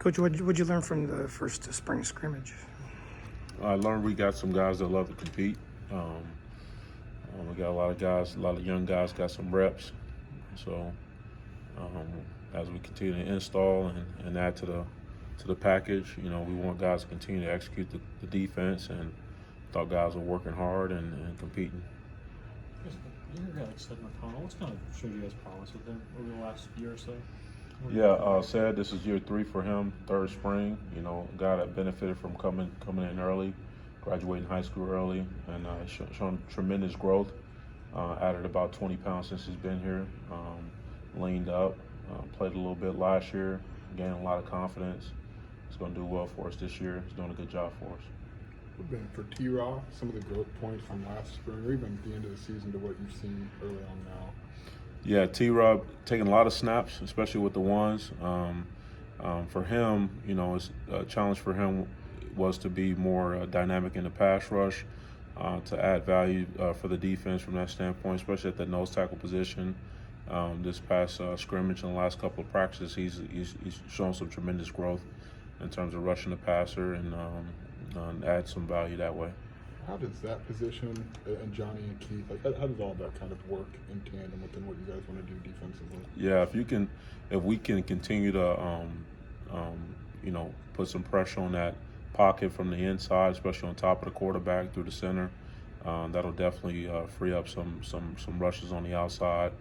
Coach, what'd you learn from the first spring scrimmage? I learned we got some guys that love to compete. We got a lot of guys, a lot of young guys got some reps. So as we continue to install and add to the package, we want guys to continue to execute the defense, and thought guys were working hard and competing. Younger guy like Sid McConnell, what's kind of showed you guys promise with him over the last year or so? Yeah, Sad, this is year 3 for him, third spring. A guy that benefited from coming in early, graduating high school early, and shown tremendous growth. Added about 20 pounds since he's been here. Leaned up, played a little bit last year, gained a lot of confidence. He's going to do well for us this year. He's doing a good job for us. Been for T-Raw, some of the growth points from last spring, or even at the end of the season, to what you've seen early on now? Yeah, T-Rob taking a lot of snaps, especially with the ones. For him, it's a challenge for him was to be more dynamic in the pass rush, to add value for the defense from that standpoint, especially at the nose tackle position. This past scrimmage and the last couple of practices, he's shown some tremendous growth in terms of rushing the passer and add some value that way. How does that position and Johnny and Keith, how does all that kind of work in tandem within what you guys want to do defensively? Yeah, if we can continue to put some pressure on that pocket from the inside, especially on top of the quarterback through the center, that'll definitely free up some rushes on the outside.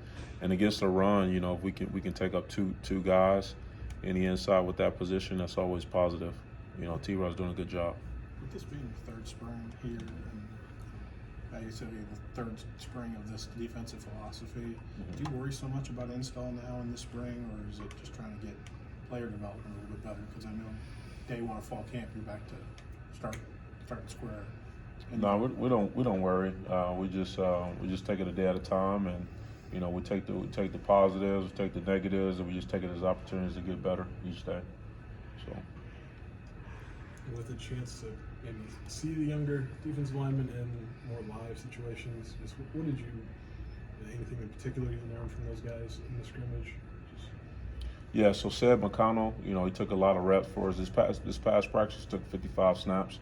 And against the run, if we can take up two guys in the inside with that position, that's always positive. T-Rod's doing a good job. With this being your third spring here, and you said the third spring of this defensive philosophy, do you worry so much about install now in the spring, or is it just trying to get player development a little bit better? Because I know day one of fall camp, you're back to starting square. No, we don't worry. We just take it a day at a time, and we take the positives, we take the negatives, and we just take it as opportunities to get better each day. So. With a chance to maybe see the younger defensive linemen in more live situations, just what did you, anything in particular you learned from those guys in the scrimmage? Yeah, so Seb McConnell, he took a lot of reps for us. This past practice took 55 snaps.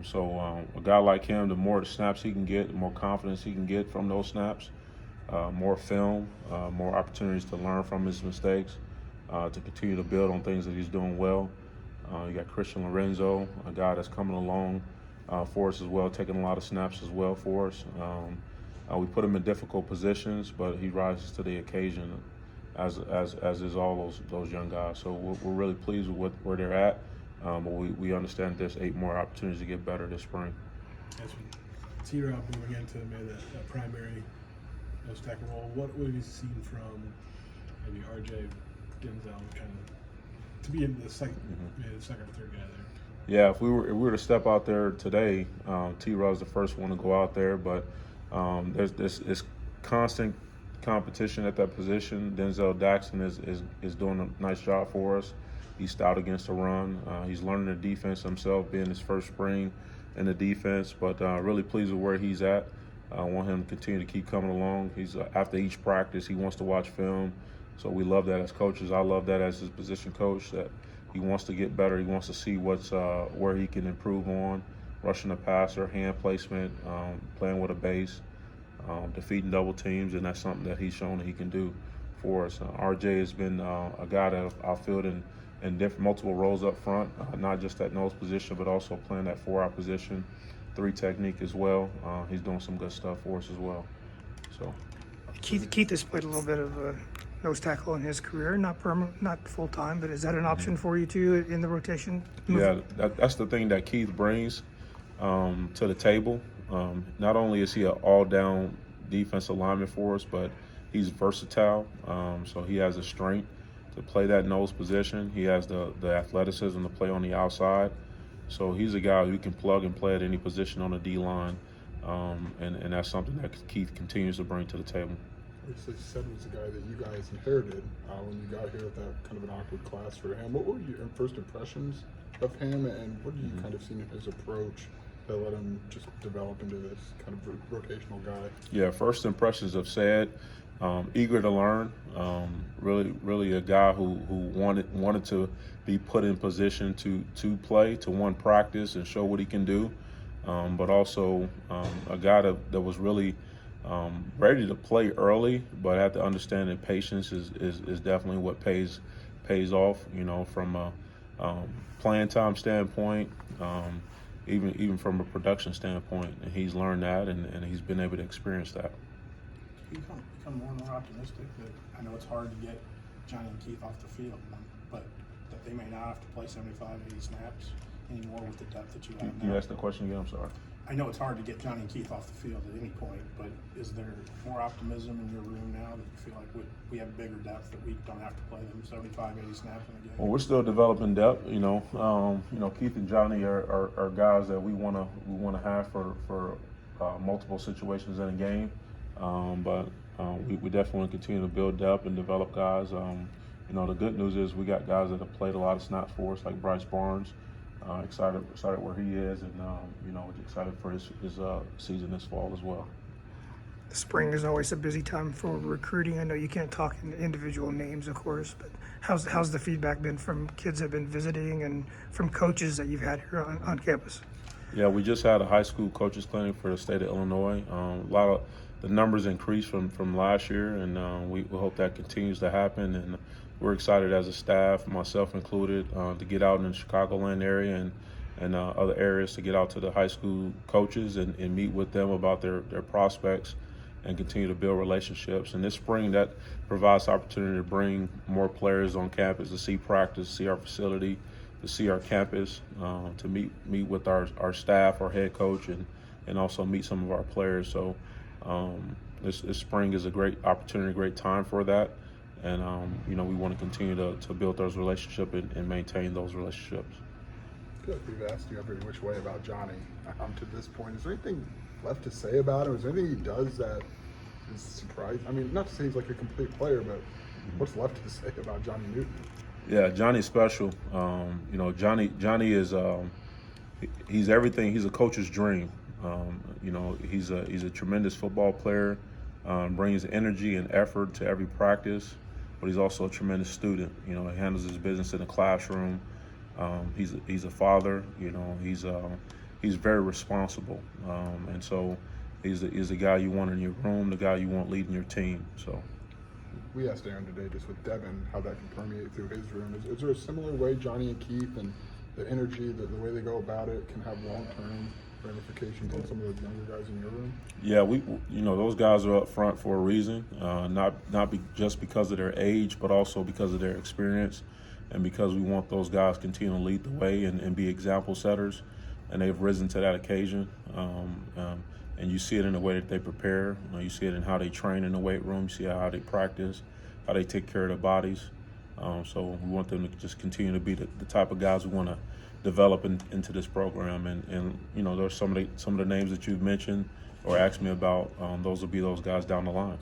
So a guy like him, the more snaps he can get, the more confidence he can get from those snaps, more film, more opportunities to learn from his mistakes, to continue to build on things that he's doing well. You got Christian Lorenzo, a guy that's coming along for us as well, taking a lot of snaps as well for us. We put him in difficult positions, but he rises to the occasion, as is all those young guys. So we're really pleased with where they're at, but we understand there's 8 more opportunities to get better this spring. As T-Rob moving into maybe that primary nose tackle role, what have you seen from maybe RJ, Denzel, kind of to be in the second, maybe the second or third guy there? Yeah, if we were to step out there today, T-Rod's the first one to go out there, but there's this constant competition at that position. Denzel Daxton is doing a nice job for us. He's stout against the run. He's learning the defense himself, being his first spring in the defense, but really pleased with where he's at. I want him to continue to keep coming along. He's after each practice, he wants to watch film. So we love that as coaches. I love that as his position coach, that he wants to get better. He wants to see where he can improve on, rushing the passer, hand placement, playing with a base, defeating double teams, and that's something that he's shown that he can do for us. RJ has been a guy that I've filled in different multiple roles up front, not just that nose position, but also playing that 4-out position, 3 technique as well. He's doing some good stuff for us as well. So Keith has played a little bit of nose tackle in his career, not full time, but is that an option for you too in the rotation? Yeah, that's the thing that Keith brings to the table. Not only is he an all-down defensive lineman for us, but he's versatile. So he has the strength to play that nose position. He has the athleticism to play on the outside. So he's a guy who can plug and play at any position on the D-line, and that's something that Keith continues to bring to the table. Obviously, Seth was the guy that you guys inherited when you got here with that kind of an awkward class for him. What were your first impressions of him, and what did you kind of see in his approach that let him just develop into this kind of rotational guy? Yeah, first impressions of Sad, eager to learn. Really a guy who wanted to be put in position to play, to practice and show what he can do, but also a guy that was really ready to play early, but had to understand that patience is definitely what pays off. From a playing time standpoint, even from a production standpoint, and he's learned that, and he's been able to experience that. Become more and more optimistic that I know it's hard to get Johnny and Keith off the field, but that they may not have to play 75, 80 snaps anymore with the depth that you have now. You asked the question again. I'm sorry. I know it's hard to get Johnny and Keith off the field at any point, but is there more optimism in your room now that you feel like we have bigger depth, that we don't have to play them 75, 80 snaps in a game? Well, we're still developing depth. Keith and Johnny are guys that we want to have for multiple situations in a game. But we definitely want to continue to build depth and develop guys. The good news is we got guys that have played a lot of snaps for us, like Bryce Barnes. Excited where he is, and excited for his season this fall as well. Spring is always a busy time for recruiting. I know you can't talk in individual names, of course, but how's the feedback been from kids that have been visiting and from coaches that you've had here on campus? Yeah, we just had a high school coaches clinic for the state of Illinois. A lot of the numbers increased from last year, and we hope that continues to happen. And we're excited as a staff, myself included, to get out in the Chicagoland area and other areas, to get out to the high school coaches and meet with them about their prospects and continue to build relationships. And this spring, that provides opportunity to bring more players on campus, to see practice, see our facility, to see our campus, to meet with our staff, our head coach, and also meet some of our players. So this spring is a great opportunity, a great time for that. And, we want to continue to build those relationships and maintain those relationships. I feel like we've asked you every which way about Johnny to this point. Is there anything left to say about him? Is there anything he does that is surprising? I mean, not to say he's like a complete player, but what's left to say about Johnny Newton? Yeah, Johnny's special. Johnny is he's everything. He's a coach's dream. He's a tremendous football player. Brings energy and effort to every practice, but he's also a tremendous student. He handles his business in the classroom. He's a father. He's very responsible, and so he's the guy you want in your room, the guy you want leading your team. So we asked Aaron today, just with Devin, how that can permeate through his room. Is there a similar way Johnny and Keith and the energy, the way they go about it, can have long-term ramifications on some of those younger guys in your room? Yeah, those guys are up front for a reason, just because of their age, but also because of their experience, and because we want those guys to continue to lead the way and be example setters, and they've risen to that occasion. And you see it in the way that they prepare. You see it in how they train in the weight room. You see how they practice, how they take care of their bodies. So we want them to just continue to be the type of guys we want to develop into this program. And there's some of the names that you've mentioned or asked me about. Those will be those guys down the line.